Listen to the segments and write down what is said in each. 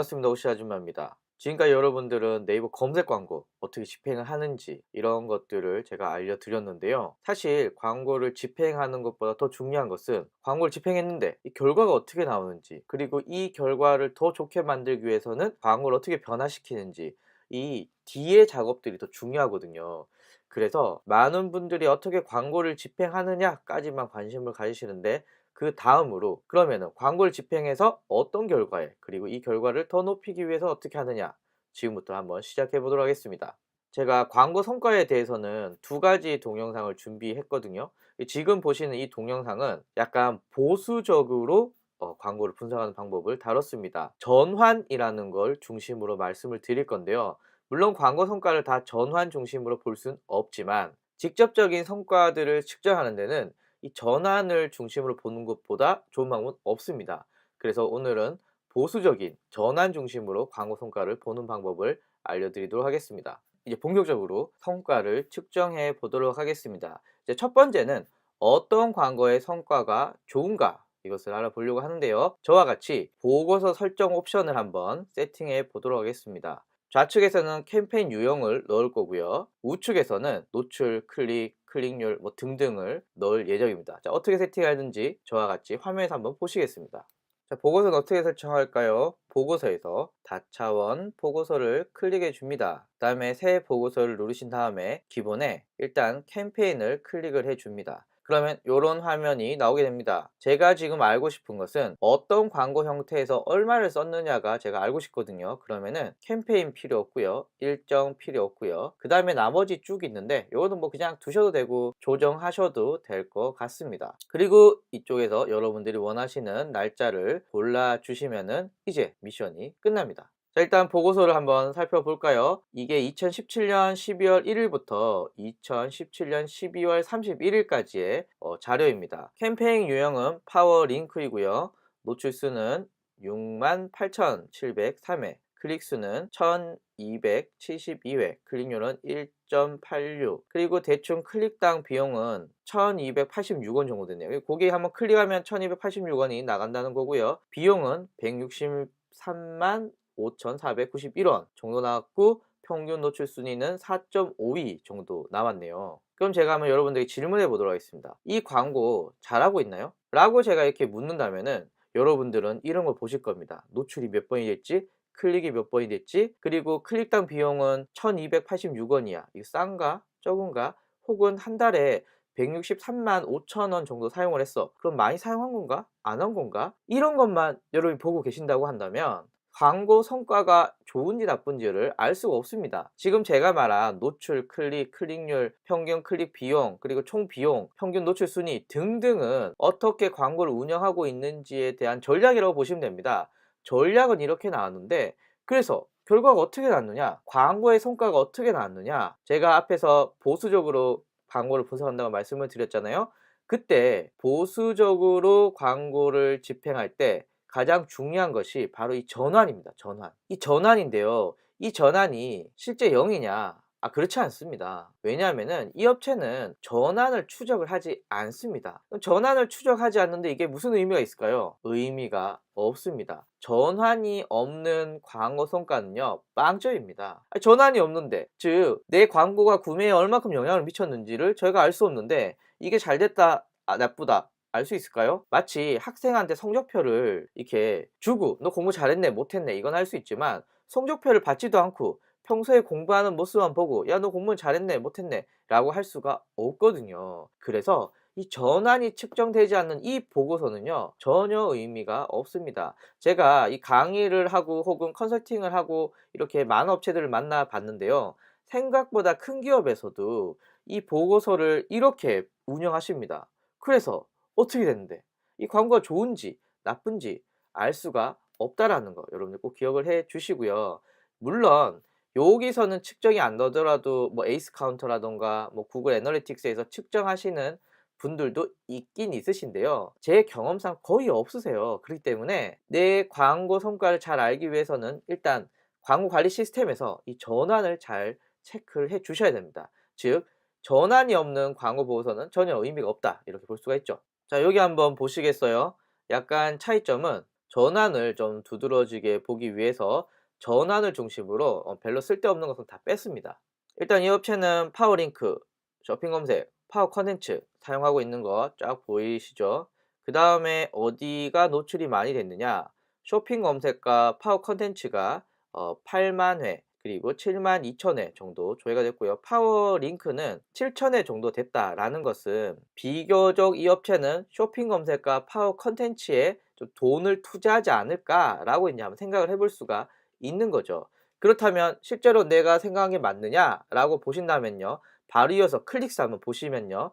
반갑습니다. 오시 아줌마입니다. 지금까지 여러분들은 네이버 검색 광고 어떻게 집행을 하는지 이런 것들을 제가 알려드렸는데요. 사실 광고를 집행하는 것보다 더 중요한 것은 광고를 집행했는데 이 결과가 어떻게 나오는지, 그리고 이 결과를 더 좋게 만들기 위해서는 광고를 어떻게 변화시키는지, 이 뒤의 작업들이 더 중요하거든요. 그래서 많은 분들이 어떻게 광고를 집행하느냐까지만 관심을 가지시는데, 그 다음으로 그러면은 광고를 집행해서 어떤 결과에, 그리고 이 결과를 더 높이기 위해서 어떻게 하느냐, 지금부터 한번 시작해 보도록 하겠습니다. 제가 광고 성과에 대해서는 두 가지 동영상을 준비했거든요. 지금 보시는 이 동영상은 약간 보수적으로 광고를 분석하는 방법을 다뤘습니다. 전환이라는 걸 중심으로 말씀을 드릴 건데요. 물론 광고 성과를 다 전환 중심으로 볼 수는 없지만, 직접적인 성과들을 측정하는 데는 이 전환을 중심으로 보는 것보다 좋은 방법은 없습니다. 그래서 오늘은 보수적인 전환 중심으로 광고 성과를 보는 방법을 알려드리도록 하겠습니다. 이제 본격적으로 성과를 측정해 보도록 하겠습니다. 이제 첫 번째는 어떤 광고의 성과가 좋은가, 이것을 알아보려고 하는데요. 저와 같이 보고서 설정 옵션을 한번 세팅해 보도록 하겠습니다. 좌측에서는 캠페인 유형을 넣을 거고요. 우측에서는 노출, 클릭, 클릭률 등등을 넣을 예정입니다. 자, 어떻게 세팅하는지 저와 같이 화면에서 한번 보시겠습니다. 자, 보고서는 어떻게 설정할까요? 보고서에서 다차원 보고서를 클릭해 줍니다. 그 다음에 새 보고서를 누르신 다음에 기본에 일단 캠페인을 클릭을 해 줍니다. 그러면 이런 화면이 나오게 됩니다. 제가 지금 알고 싶은 것은 어떤 광고 형태에서 얼마를 썼느냐가 제가 알고 싶거든요. 그러면은 캠페인 필요 없고요, 일정 필요 없고요, 그 다음에 나머지 쭉 있는데 이거는 뭐 그냥 두셔도 되고 조정하셔도 될 것 같습니다. 그리고 이쪽에서 여러분들이 원하시는 날짜를 골라 주시면은 이제 미션이 끝납니다. 자, 일단 보고서를 한번 살펴볼까요? 이게 2017년 12월 1일부터 2017년 12월 31일까지의 자료입니다. 캠페인 유형은 파워링크이고요. 노출수는 68,703회, 클릭수는 1272회, 클릭률은 1.86, 그리고 대충 클릭당 비용은 1286원 정도 되네요. 거기 한번 클릭하면 1286원이 나간다는 거고요. 비용은 163만 5,491원 정도 나왔고, 평균 노출 순위는 4.52 정도 나왔네요. 그럼 제가 한번 여러분들에게 질문해 보도록 하겠습니다. 이 광고 잘하고 있나요? 라고 제가 이렇게 묻는다면은 여러분들은 이런 걸 보실 겁니다. 노출이 몇 번이 됐지? 클릭이 몇 번이 됐지? 그리고 클릭당 비용은 1286원이야. 이거 싼가? 적은가? 혹은 한 달에 163만 5천 원 정도 사용을 했어. 그럼 많이 사용한 건가? 안 한 건가? 이런 것만 여러분이 보고 계신다고 한다면 광고 성과가 좋은지 나쁜지를 알 수가 없습니다. 지금 제가 말한 노출, 클릭, 클릭률, 평균 클릭 비용, 그리고 총 비용, 평균 노출 순위 등등은 어떻게 광고를 운영하고 있는지에 대한 전략이라고 보시면 됩니다. 전략은 이렇게 나왔는데, 그래서 결과가 어떻게 나왔느냐, 광고의 성과가 어떻게 나왔느냐, 제가 앞에서 보수적으로 광고를 분석한다고 말씀을 드렸잖아요. 그때 보수적으로 광고를 집행할 때 가장 중요한 것이 바로 이 전환입니다. 전환. 이 전환인데요. 이 전환이 실제 0이냐? 그렇지 않습니다. 왜냐하면은 이 업체는 전환을 추적을 하지 않습니다. 전환을 추적하지 않는데 이게 무슨 의미가 있을까요? 의미가 없습니다. 전환이 없는 광고 성과는요, 빵점입니다. 전환이 없는데, 즉 내 광고가 구매에 얼마큼 영향을 미쳤는지를 저희가 알 수 없는데 이게 잘 됐다, 나쁘다 알 수 있을까요? 마치 학생한테 성적표를 이렇게 주고 너 공부 잘했네 못했네 이건 할 수 있지만, 성적표를 받지도 않고 평소에 공부하는 모습만 보고 야 너 공부 잘했네 못했네 라고 할 수가 없거든요. 그래서 이 전환이 측정되지 않는 이 보고서는요, 전혀 의미가 없습니다. 제가 이 강의를 하고 혹은 컨설팅을 하고 이렇게 많은 업체들을 만나 봤는데요, 생각보다 큰 기업에서도 이 보고서를 이렇게 운영하십니다. 그래서 어떻게 됐는데 이 광고가 좋은지 나쁜지 알 수가 없다라는 거 여러분들 꼭 기억을 해 주시고요. 물론 여기서는 측정이 안 되더라도 뭐 에이스 카운터라던가 뭐 구글 애널리틱스에서 측정하시는 분들도 있긴 있으신데요, 제 경험상 거의 없으세요. 그렇기 때문에 내 광고 성과를 잘 알기 위해서는 일단 광고 관리 시스템에서 이 전환을 잘 체크를 해 주셔야 됩니다. 즉 전환이 없는 광고 보고서는 전혀 의미가 없다, 이렇게 볼 수가 있죠. 자, 여기 한번 보시겠어요? 약간 차이점은 전환을 좀 두드러지게 보기 위해서 전환을 중심으로 별로 쓸데없는 것은 다 뺐습니다. 일단 이 업체는 파워링크, 쇼핑검색, 파워 컨텐츠 사용하고 있는 거 쫙 보이시죠? 그 다음에 어디가 노출이 많이 됐느냐? 쇼핑 검색과 파워 컨텐츠가 8만 회 그리고 7만 2천 회 정도 조회가 됐고요. 파워 링크는 7천 회 정도 됐다라는 것은 비교적 이 업체는 쇼핑 검색과 파워 컨텐츠에 좀 돈을 투자하지 않을까라고 이제 한번 생각을 해볼 수가 있는 거죠. 그렇다면 실제로 내가 생각한 게 맞느냐라고 보신다면요. 바로 이어서 클릭수 한번 보시면요.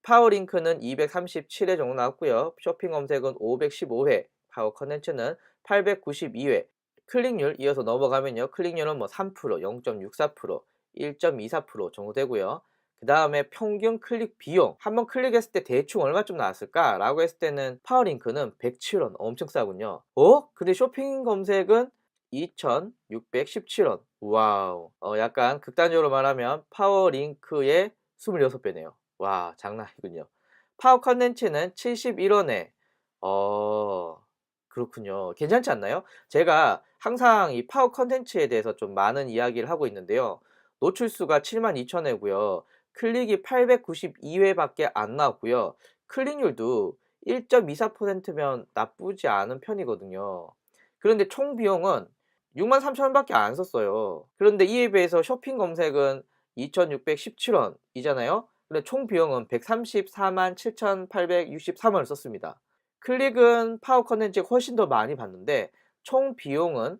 파워링크는 237회 정도 나왔고요. 쇼핑 검색은 515회, 파워 컨텐츠는 892회. 클릭률 이어서 넘어가면요. 클릭률은 뭐 3%, 0.64%, 1.24% 정도 되고요. 그 다음에 평균 클릭 비용, 한번 클릭했을 때 대충 얼마쯤 나왔을까? 라고 했을 때는 파워링크는 107원, 엄청 싸군요. 근데 쇼핑 검색은 2,617원. 와우. 약간 극단적으로 말하면 파워링크의 26배네요. 와, 장난 아니군요. 파워 컨텐츠는 71원에, 그렇군요. 괜찮지 않나요? 제가 항상 이 파워 컨텐츠에 대해서 좀 많은 이야기를 하고 있는데요. 노출수가 72,000회고요. 클릭이 892회밖에 안 나왔고요. 클릭률도 1.24%면 나쁘지 않은 편이거든요. 그런데 총 비용은 63,000원밖에 안 썼어요. 그런데 이에 비해서 쇼핑 검색은 2,617원이잖아요. 근데 총 비용은 134만 7,863원을 썼습니다. 클릭은 파워 컨텐츠가 훨씬 더 많이 받는데 총 비용은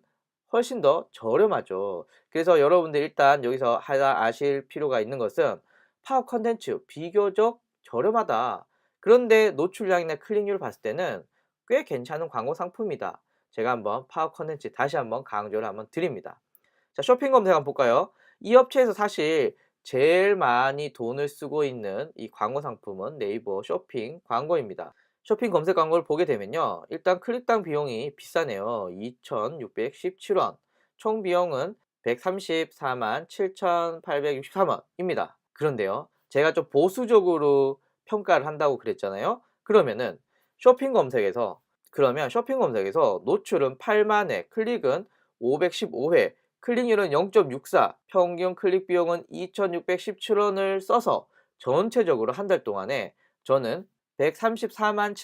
훨씬 더 저렴하죠. 그래서 여러분들 일단 여기서 하나 아실 필요가 있는 것은 파워 컨텐츠 비교적 저렴하다. 그런데 노출량이나 클릭률을 봤을 때는 꽤 괜찮은 광고 상품이다. 제가 한번 파워 컨텐츠 다시 한번 강조를 한번 드립니다. 자, 쇼핑 검색 한번 볼까요? 이 업체에서 사실 제일 많이 돈을 쓰고 있는 이 광고 상품은 네이버 쇼핑 광고입니다. 쇼핑 검색 광고를 보게 되면요. 일단 클릭당 비용이 비싸네요. 2,617원. 총 비용은 134만 7,863원입니다. 그런데요. 제가 좀 보수적으로 평가를 한다고 그랬잖아요. 그러면 쇼핑 검색에서 노출은 8만회, 클릭은 515회, 클릭률은 0.64, 평균 클릭 비용은 2,617원을 써서 전체적으로 한 달 동안에 저는 134만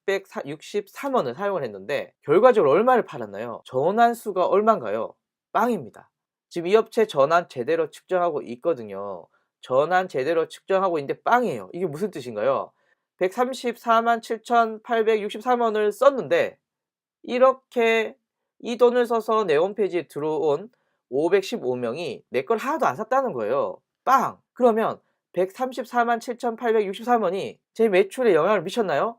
7,663원을 사용을 했는데 결과적으로 얼마를 팔았나요? 전환수가 얼마인가요? 빵입니다. 지금 이 업체 전환 제대로 측정하고 있거든요. 전환 제대로 측정하고 있는데 빵이에요. 이게 무슨 뜻인가요? 134만 7,863원을 썼는데 이렇게 이 돈을 써서 내 홈페이지에 들어온 515명이 내 걸 하나도 안 샀다는 거예요. 빵! 그러면 134만 7,863원이 제 매출에 영향을 미쳤나요?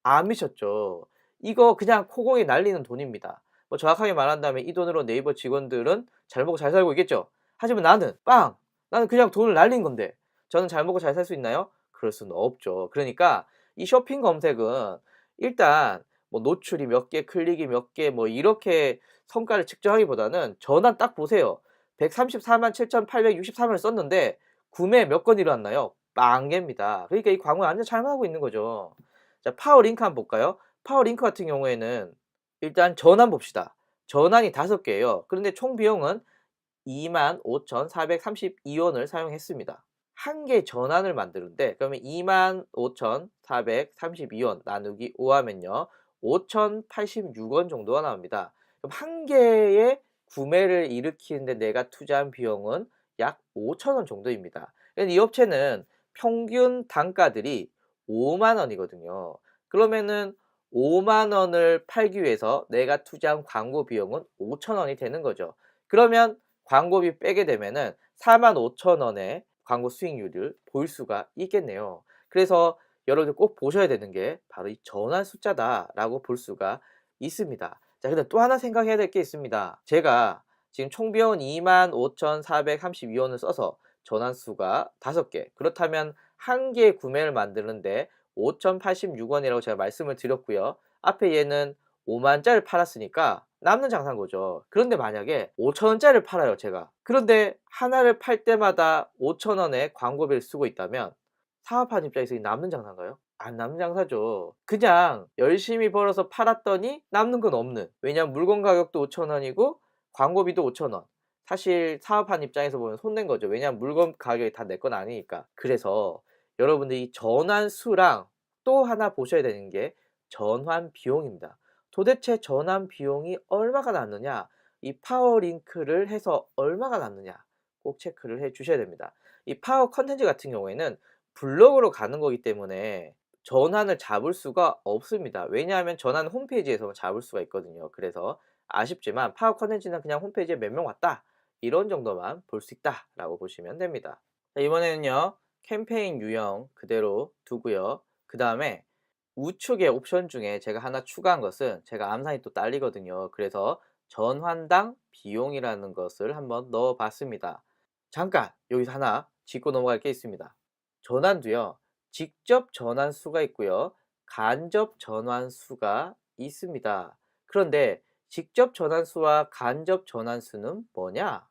안 미쳤죠. 이거 그냥 코공에 날리는 돈입니다. 뭐 정확하게 말한다면 이 돈으로 네이버 직원들은 잘 먹고 잘 살고 있겠죠. 하지만 나는 빵! 나는 그냥 돈을 날린 건데 저는 잘 먹고 잘 살 수 있나요? 그럴 수는 없죠. 그러니까 이 쇼핑 검색은 일단 뭐 노출이 몇 개, 클릭이 몇 개, 뭐 이렇게 성과를 측정하기보다는 전환 딱 보세요. 134만 7,863원을 썼는데 구매 몇 건 일어났나요? 빵개입니다. 그러니까 이 광고 완전 잘못하고 있는 거죠. 자, 파워링크 한번 볼까요? 파워링크 같은 경우에는 일단 전환 봅시다. 전환이 5개예요. 그런데 총 비용은 25,432원을 사용했습니다. 한 개 전환을 만드는데 그러면 25,432원 나누기 5 하면요. 5,086원 정도가 나옵니다. 그럼 한 개의 구매를 일으키는데 내가 투자한 비용은 약 5,000원 정도입니다. 이 업체는 평균 단가들이 5만 원이거든요. 그러면은 5만 원을 팔기 위해서 내가 투자한 광고 비용은 5,000원이 되는 거죠. 그러면 광고비 빼게 되면은 45,000원의 광고 수익률을 볼 수가 있겠네요. 그래서 여러분들 꼭 보셔야 되는 게 바로 이 전환 숫자다라고 볼 수가 있습니다. 자, 근데 또 하나 생각해야 될 게 있습니다. 제가 지금 총 비용은 25,432원을 써서 전환수가 5개. 그렇다면 한 개 구매를 만드는데 5,086원이라고 제가 말씀을 드렸고요. 앞에 얘는 5만짜리를 팔았으니까 남는 장사인 거죠. 그런데 만약에 5,000원짜리를 팔아요, 제가. 그런데 하나를 팔 때마다 5,000원의 광고비를 쓰고 있다면 사업하는 입장에서 이 남는 장사인가요? 안 남는 장사죠. 그냥 열심히 벌어서 팔았더니 남는 건 없는. 왜냐면 물건 가격도 5,000원이고 광고비도 5,000원. 사실 사업한 입장에서 보면 손낸 거죠. 왜냐면 물건 가격이 다 내 건 아니니까. 그래서 여러분들이 이 전환수랑 또 하나 보셔야 되는 게 전환 비용입니다. 도대체 전환 비용이 얼마가 났느냐? 이 파워링크를 해서 얼마가 났느냐? 꼭 체크를 해 주셔야 됩니다. 이 파워 컨텐츠 같은 경우에는 블로그로 가는 거기 때문에 전환을 잡을 수가 없습니다. 왜냐하면 전환 홈페이지에서만 잡을 수가 있거든요. 그래서 아쉽지만 파워 컨텐츠는 그냥 홈페이지에 몇 명 왔다, 이런 정도만 볼 수 있다라고 보시면 됩니다. 자, 이번에는요, 캠페인 유형 그대로 두고요. 그 다음에 우측의 옵션 중에 제가 하나 추가한 것은 제가 암산이 또 딸리거든요. 그래서 전환당 비용이라는 것을 한번 넣어 봤습니다. 잠깐 여기서 하나 짚고 넘어갈 게 있습니다. 전환도요, 직접 전환수가 있고요, 간접 전환수가 있습니다. 그런데 직접 전환수와 간접 전환수는 뭐냐?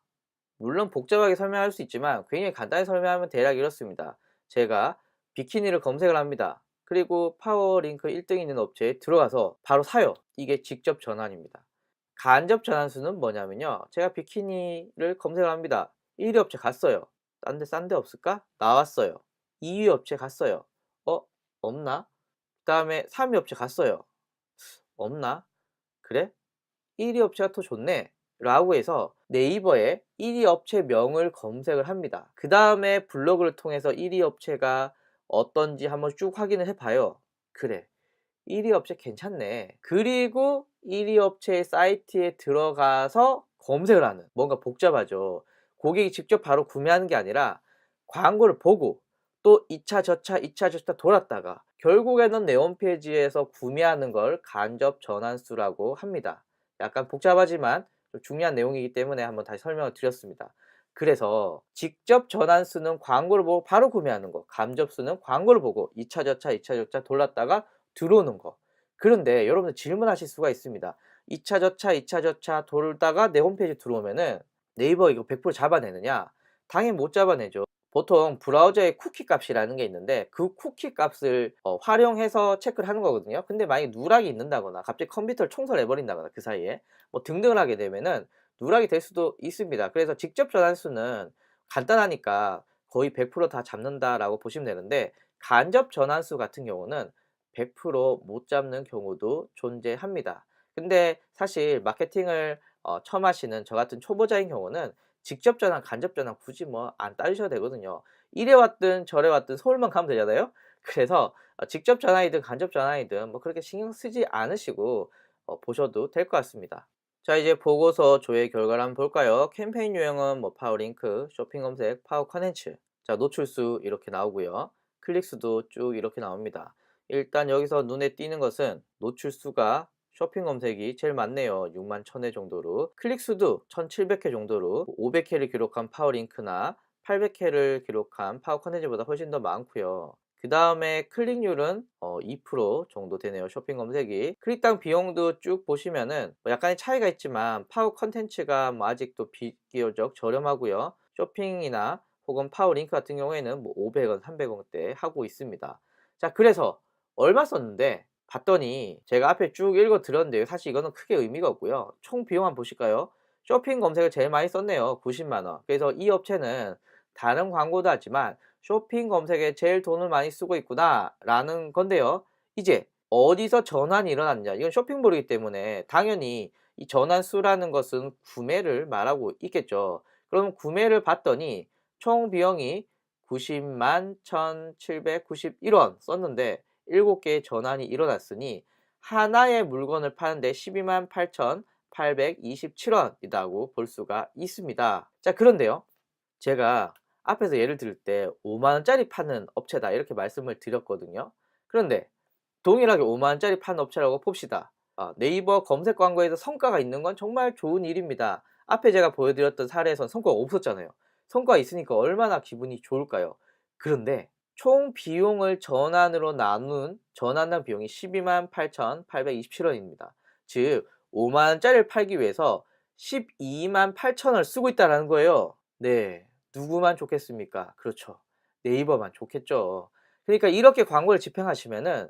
물론 복잡하게 설명할 수 있지만 굉장히 간단히 설명하면 대략 이렇습니다. 제가 비키니를 검색을 합니다. 그리고 파워링크 1등 있는 업체에 들어가서 바로 사요. 이게 직접 전환입니다. 간접 전환수는 뭐냐면요, 제가 비키니를 검색을 합니다. 1위 업체 갔어요. 싼 데 없을까? 나왔어요. 2위 업체 갔어요. 어? 없나? 그 다음에 3위 업체 갔어요. 없나? 그래? 1위 업체가 더 좋네 라고 해서 네이버에 1위 업체명을 검색을 합니다. 그 다음에 블로그를 통해서 1위 업체가 어떤지 한번 쭉 확인을 해봐요. 그래, 1위 업체 괜찮네. 그리고 1위 업체의 사이트에 들어가서 검색을 하는, 뭔가 복잡하죠. 고객이 직접 바로 구매하는 게 아니라 광고를 보고 또 2차 저차 2차 저차 돌았다가 결국에는 내 홈페이지에서 구매하는 걸 간접 전환수라고 합니다. 약간 복잡하지만 좀 중요한 내용이기 때문에 한번 다시 설명을 드렸습니다. 그래서 직접 전환수는 광고를 보고 바로 구매하는 거, 간접수는 광고를 보고 2차 저차 2차 저차 돌았다가 들어오는 거. 그런데 여러분들 질문하실 수가 있습니다. 2차 저차 2차 저차 돌다가 내 홈페이지 들어오면은 네이버 이거 100% 잡아내느냐? 당연히 못 잡아내죠. 보통 브라우저의 쿠키 값이라는 게 있는데 그 쿠키 값을 활용해서 체크를 하는 거거든요. 근데 만약에 누락이 있는다거나 갑자기 컴퓨터를 청소를 해버린다거나 그 사이에 뭐 등등을 하게 되면은 누락이 될 수도 있습니다. 그래서 직접 전환수는 간단하니까 거의 100%다 잡는다라고 보시면 되는데, 간접 전환수 같은 경우는 100%못 잡는 경우도 존재합니다. 근데 사실 마케팅을 처음 하시는 저 같은 초보자인 경우는 직접 전환, 간접 전환 굳이 뭐 안 따지셔도 되거든요. 이래 왔든 저래 왔든 서울만 가면 되잖아요. 그래서 직접 전환이든 간접 전환이든 뭐 그렇게 신경 쓰지 않으시고 보셔도 될 것 같습니다. 자, 이제 보고서 조회 결과를 한번 볼까요? 캠페인 유형은 뭐 파워링크, 쇼핑 검색, 파워 컨텐츠. 자, 노출수 이렇게 나오고요. 클릭수도 쭉 이렇게 나옵니다. 일단 여기서 눈에 띄는 것은 노출수가 쇼핑 검색이 제일 많네요. 6만 1000회 정도로. 클릭수도 1700회 정도로 500회를 기록한 파워링크나 800회를 기록한 파워 컨텐츠보다 훨씬 더 많고요. 그 다음에 클릭률은 2% 정도 되네요. 쇼핑 검색이. 클릭당 비용도 쭉 보시면은 뭐 약간의 차이가 있지만 파워 컨텐츠가 뭐 아직도 비교적 저렴하고요. 쇼핑이나 혹은 파워 링크 같은 경우에는 뭐 500원, 300원대 하고 있습니다. 자, 그래서 얼마 썼는데 봤더니 제가 앞에 쭉 읽어 드렸는데요. 사실 이거는 크게 의미가 없고요. 총 비용 한번 보실까요? 쇼핑 검색을 제일 많이 썼네요. 90만 원. 그래서 이 업체는 다른 광고도 하지만 쇼핑 검색에 제일 돈을 많이 쓰고 있구나 라는 건데요. 이제 어디서 전환이 일어났냐, 이건 쇼핑몰이기 때문에 당연히 이 전환수라는 것은 구매를 말하고 있겠죠. 그럼 구매를 봤더니 총 비용이 90만 1791원 썼는데 7개의 전환이 일어났으니 하나의 물건을 파는데 12만 8,827원이라고 볼 수가 있습니다. 자, 그런데요, 제가 앞에서 예를 들 때 5만 원짜리 파는 업체다 이렇게 말씀을 드렸거든요. 그런데 동일하게 5만 원짜리 파는 업체라고 봅시다. 네이버 검색 광고에서 성과가 있는 건 정말 좋은 일입니다. 앞에 제가 보여드렸던 사례에선 성과가 없었잖아요. 성과가 있으니까 얼마나 기분이 좋을까요? 그런데 총 비용을 전환으로 나눈 전환당 비용이 12만 8,827원입니다. 즉 5만 원짜리를 팔기 위해서 12만 8천원을 쓰고 있다는 거예요. 네, 누구만 좋겠습니까? 그렇죠, 네이버만 좋겠죠. 그러니까 이렇게 광고를 집행하시면은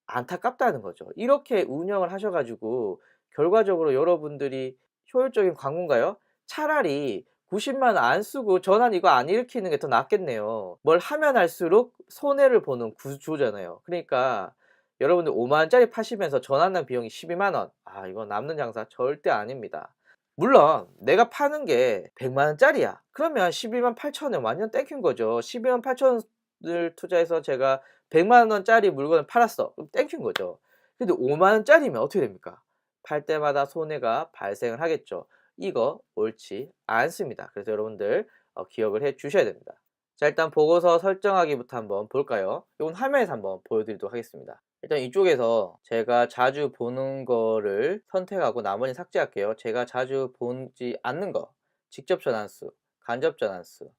안타깝다는 거죠. 이렇게 운영을 하셔 가지고 결과적으로 여러분들이 효율적인 광고인가요? 차라리 90만 안 쓰고 전환 이거 안 일으키는 게 더 낫겠네요. 뭘 하면 할수록 손해를 보는 구조잖아요. 그러니까 여러분들 5만 원짜리 파시면서 전환한 비용이 12만 원. 아 이거 남는 장사 절대 아닙니다. 물론 내가 파는 게 100만 원짜리야. 그러면 12만 8천 원 완전 땡큐인 거죠. 12만 8천 원을 투자해서 제가 100만 원짜리 물건을 팔았어. 그럼 땡큐인 거죠. 근데 5만 원짜리면 어떻게 됩니까? 팔 때마다 손해가 발생을 하겠죠. 이거 옳지 않습니다. 그래서 여러분들 기억을 해 주셔야 됩니다. 자 일단 보고서 설정하기부터 한번 볼까요? 이건 화면에서 한번 보여드리도록 하겠습니다. 일단 이쪽에서 제가 자주 보는 거를 선택하고 나머지는 삭제할게요. 제가 자주 보지 않는 거 직접 전환수, 간접 전환수,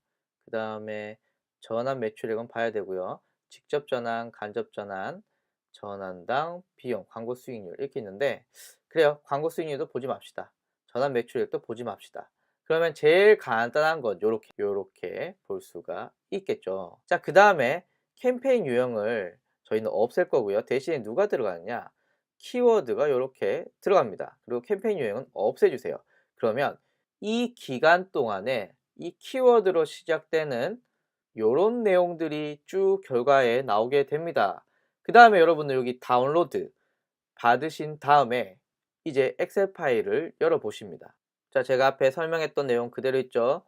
그 다음에 전환 매출액은 봐야 되고요. 직접 전환, 간접 전환, 전환당 비용, 광고 수익률 이렇게 있는데 그래요. 광고 수익률도 보지 맙시다. 전환 매출액도 보지 맙시다. 그러면 제일 간단한 건 요렇게 볼 수가 있겠죠. 자, 그 다음에 캠페인 유형을 저희는 없앨 거고요. 대신에 누가 들어가느냐? 키워드가 요렇게 들어갑니다. 그리고 캠페인 유형은 없애주세요. 그러면 이 기간 동안에 이 키워드로 시작되는 요런 내용들이 쭉 결과에 나오게 됩니다. 그 다음에 여러분들 여기 다운로드 받으신 다음에 이제 엑셀 파일을 열어 보십니다. 자, 제가 앞에 설명했던 내용 그대로 있죠.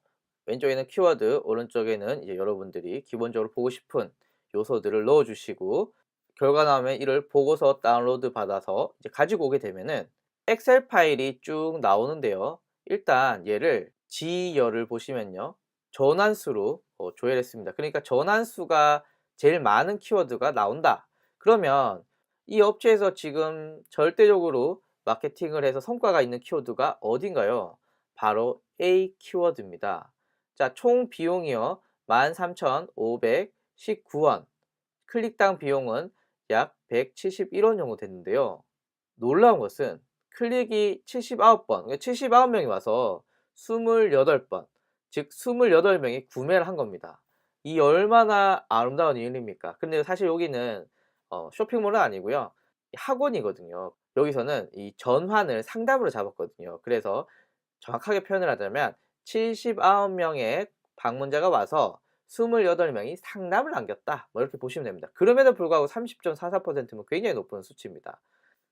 왼쪽에는 키워드, 오른쪽에는 이제 여러분들이 기본적으로 보고 싶은 요소들을 넣어 주시고 결과 나오면 이를 보고서 다운로드 받아서 이제 가지고 오게 되면은 엑셀 파일이 쭉 나오는데요. 일단 얘를 지열을 보시면요. 전환수로 조회했습니다. 그러니까 전환수가 제일 많은 키워드가 나온다. 그러면 이 업체에서 지금 절대적으로 마케팅을 해서 성과가 있는 키워드가 어딘가요? 바로 A 키워드입니다. 자, 총 비용이요. 13,519원. 클릭당 비용은 약 171원 정도 됐는데요. 놀라운 것은 클릭이 79번, 79명이 와서 28번, 즉 28명이 구매를 한 겁니다. 이 얼마나 아름다운 일입니까? 근데 사실 여기는 쇼핑몰은 아니고요. 학원이거든요. 여기서는 이 전환을 상담으로 잡았거든요. 그래서 정확하게 표현을 하자면 79명의 방문자가 와서 28명이 상담을 남겼다. 뭐 이렇게 보시면 됩니다. 그럼에도 불구하고 30.44%면 굉장히 높은 수치입니다.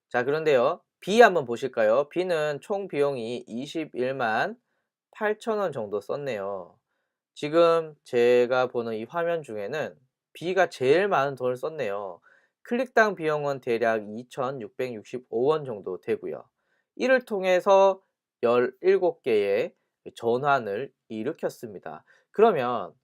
자, 그런데요. B 한번 보실까요? B는 총 비용이 21만 8천 원 정도 썼네요. 지금 제가 보는 이 화면 중에는 B가 제일 많은 돈을 썼네요. 클릭당 비용은 대략 2,665원 정도 되고요. 이를 통해서 17개의 전환을 일으켰습니다. 그러면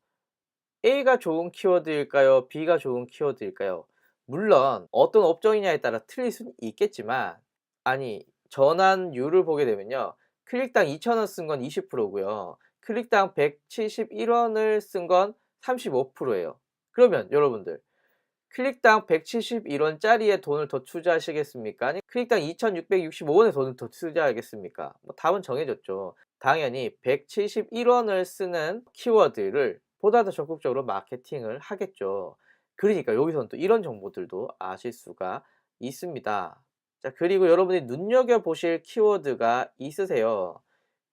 A가 좋은 키워드일까요? B가 좋은 키워드일까요? 물론 어떤 업종이냐에 따라 틀릴 수는 있겠지만 아니 전환율을 보게 되면요. 클릭당 2,000원 쓴 건 20%고요. 클릭당 171원을 쓴 건 35%예요. 그러면 여러분들 클릭당 171원짜리의 돈을 더 투자하시겠습니까? 아니 클릭당 2,665원의 돈을 더 투자하겠습니까? 뭐 답은 정해졌죠. 당연히 171원을 쓰는 키워드를 보다 더 적극적으로 마케팅을 하겠죠. 그러니까 여기서는 또 이런 정보들도 아실 수가 있습니다. 자, 그리고 여러분이 눈여겨보실 키워드가 있으세요.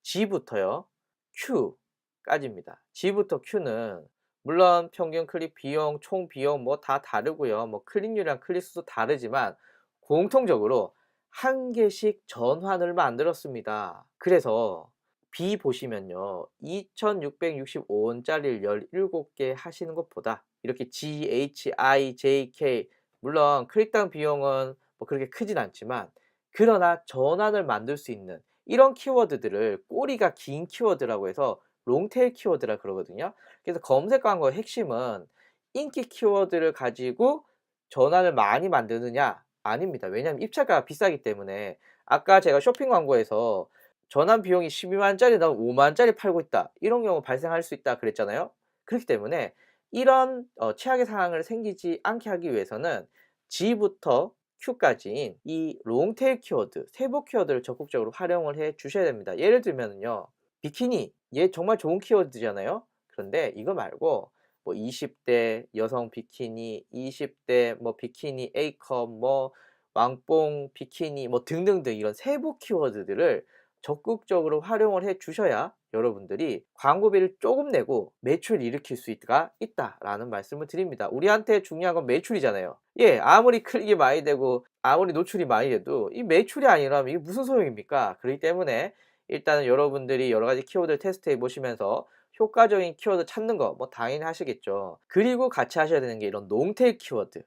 G부터요. Q까지입니다. G부터 Q는 물론 평균 클릭 비용, 총 비용 뭐 다 다르고요. 뭐 클릭률이랑 클릭 수도 다르지만 공통적으로 한 개씩 전환을 만들었습니다. 그래서 B 보시면요. 2,665원짜리를 17개 하시는 것보다 이렇게 G, H, I, J, K 물론 클릭당 비용은 뭐 그렇게 크진 않지만 그러나 전환을 만들 수 있는 이런 키워드들을 꼬리가 긴 키워드라고 해서 롱테일 키워드라 그러거든요. 그래서 검색 광고의 핵심은 인기 키워드를 가지고 전환을 많이 만드느냐? 아닙니다. 왜냐하면 입찰가가 비싸기 때문에 아까 제가 쇼핑 광고에서 전환 비용이 12만 원짜리 나오면 5만 원짜리 팔고 있다. 이런 경우 발생할 수 있다 그랬잖아요. 그렇기 때문에 이런 최악의 상황을 생기지 않게 하기 위해서는 G부터 Q까지인 이 롱테일 키워드, 세부 키워드를 적극적으로 활용을 해 주셔야 됩니다. 예를 들면요. 비키니 얘 정말 좋은 키워드잖아요. 그런데 이거 말고 뭐 20대 여성 비키니, 20대 뭐 비키니 A컵, 뭐 왕뽕 비키니 뭐 등등등 이런 세부 키워드들을 적극적으로 활용을 해 주셔야 여러분들이 광고비를 조금 내고 매출 일으킬 수가 있다라는 말씀을 드립니다. 우리한테 중요한 건 매출이잖아요. 예, 아무리 클릭이 많이 되고 아무리 노출이 많이 돼도 이 매출이 아니라면 이게 무슨 소용입니까? 그렇기 때문에 일단은 여러분들이 여러 가지 키워드를 테스트해 보시면서 효과적인 키워드 찾는 거 뭐 당연히 하시겠죠. 그리고 같이 하셔야 되는 게 이런 롱테일 키워드,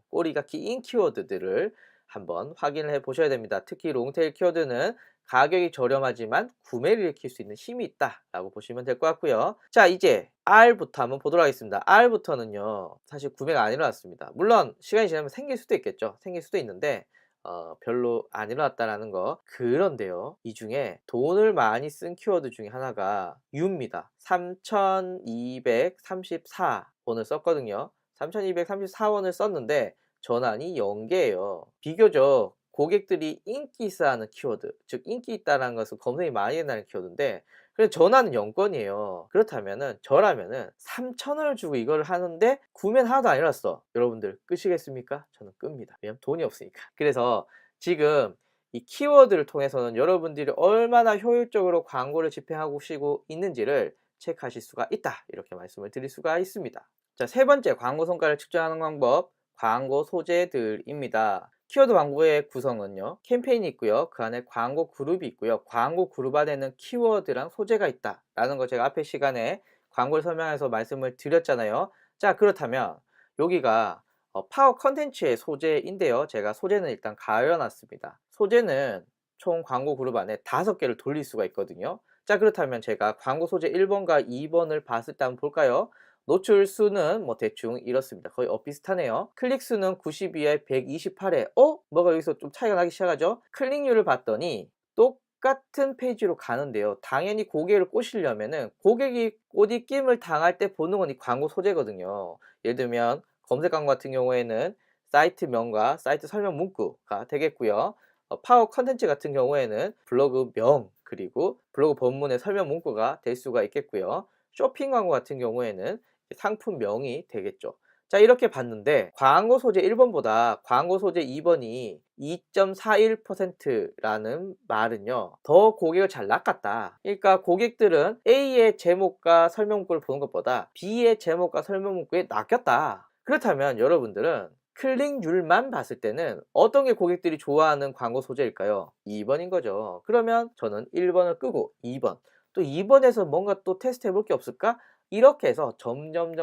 꼬리가 긴 키워드들을 한번 확인을 해 보셔야 됩니다. 특히 롱테일 키워드는 가격이 저렴하지만 구매를 일으킬 수 있는 힘이 있다라고 보시면 될 것 같고요. 자, 이제 R부터 한번 보도록 하겠습니다. R부터는요, 사실 구매가 안 일어났습니다. 물론 시간이 지나면 생길 수도 있겠죠. 생길 수도 있는데 별로 안 일어났다라는 거. 그런데요, 이 중에 돈을 많이 쓴 키워드 중에 하나가 U입니다. 3234원을 썼거든요. 3234원을 썼는데 전환이 0개예요. 비교적 고객들이 인기 있어하는 키워드, 즉 인기 있다는 것은 검색이 많이 된다는 키워드인데, 그래서 전환은 0건이에요. 그렇다면은 저라면은 3,000원을 주고 이걸 하는데 구매는 하나도 안 일어났어. 여러분들 끄시겠습니까? 저는 끕니다. 왜냐면 돈이 없으니까. 그래서 지금 이 키워드를 통해서는 여러분들이 얼마나 효율적으로 광고를 집행하고 시고 있는지를 체크하실 수가 있다, 이렇게 말씀을 드릴 수가 있습니다. 자, 세 번째 광고 성과를 측정하는 방법, 광고 소재들입니다. 키워드 광고의 구성은요, 캠페인이 있고요, 그 안에 광고 그룹이 있고요, 광고 그룹 안에는 키워드랑 소재가 있다 라는 거 제가 앞에 시간에 광고를 설명해서 말씀을 드렸잖아요. 자, 그렇다면 여기가 파워 컨텐츠의 소재인데요, 제가 소재는 일단 가려놨습니다. 소재는 총 광고 그룹 안에 5개를 돌릴 수가 있거든요. 자, 그렇다면 제가 광고 소재 1번과 2번을 봤을 때 한번 볼까요? 노출 수는 뭐 대충 이렇습니다. 거의 비슷하네요. 클릭 수는 92에 128에 뭐가 여기서 좀 차이가 나기 시작하죠. 클릭률을 봤더니 똑같은 페이지로 가는데요, 당연히 고객을 꼬시려면은 고객이 꼬디낌을 당할 때 보는 건 이 광고 소재거든요. 예를 들면 검색 광고 같은 경우에는 사이트명과 사이트 설명 문구가 되겠고요. 파워 컨텐츠 같은 경우에는 블로그명 그리고 블로그 본문의 설명 문구가 될 수가 있겠고요. 쇼핑 광고 같은 경우에는 상품명이 되겠죠. 자, 이렇게 봤는데 광고 소재 1번보다 광고 소재 2번이 2.41%라는 말은요, 더 고객을 잘 낚았다. 그러니까 고객들은 A의 제목과 설명 문구를 보는 것보다 B의 제목과 설명 문구에 낚였다. 그렇다면 여러분들은 클릭률만 봤을 때는 어떤 게 고객들이 좋아하는 광고 소재일까요? 2번인 거죠. 그러면 저는 1번을 끄고 2번, 또 2번에서 뭔가 또 테스트 해볼 게 없을까? 이렇게 해서 점점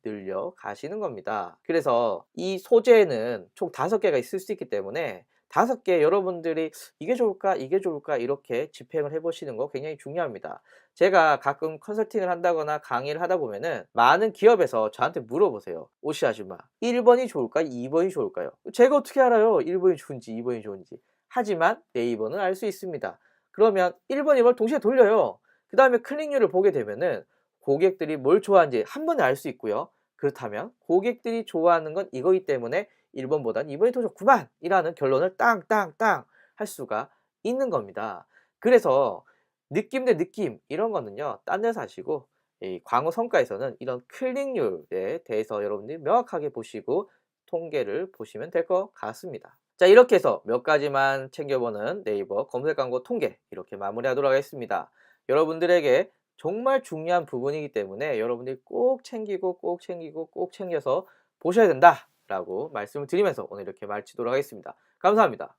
늘려 가시는 겁니다. 그래서 이 소재는 총 5개가 있을 수 있기 때문에 5개 여러분들이 이게 좋을까 이게 좋을까 이렇게 집행을 해 보시는 거 굉장히 중요합니다. 제가 가끔 컨설팅을 한다거나 강의를 하다 보면은 많은 기업에서 저한테 물어보세요. 오시 아줌마, 1번이 좋을까 2번이 좋을까요? 제가 어떻게 알아요 1번이 좋은지 2번이 좋은지. 하지만 네이버는 알 수 있습니다. 그러면 1번 2번 동시에 돌려요. 그 다음에 클릭률을 보게 되면은 고객들이 뭘 좋아하는지 한 번에 알 수 있고요. 그렇다면 고객들이 좋아하는 건 이거기 때문에 1번보다는 2번이 더 좋구만 이라는 결론을 땅땅땅 할 수가 있는 겁니다. 그래서 느낌 대 느낌 이런 거는요, 딴 데서 하시고 이 광고 성과에서는 이런 클릭률에 대해서 여러분들이 명확하게 보시고 통계를 보시면 될 것 같습니다. 자, 이렇게 해서 몇 가지만 챙겨보는 네이버 검색 광고 통계 이렇게 마무리하도록 하겠습니다. 여러분들에게 정말 중요한 부분이기 때문에 여러분들이 꼭 챙기고 꼭 챙기고 꼭 챙겨서 보셔야 된다라고 말씀을 드리면서 오늘 이렇게 마치도록 하겠습니다. 감사합니다.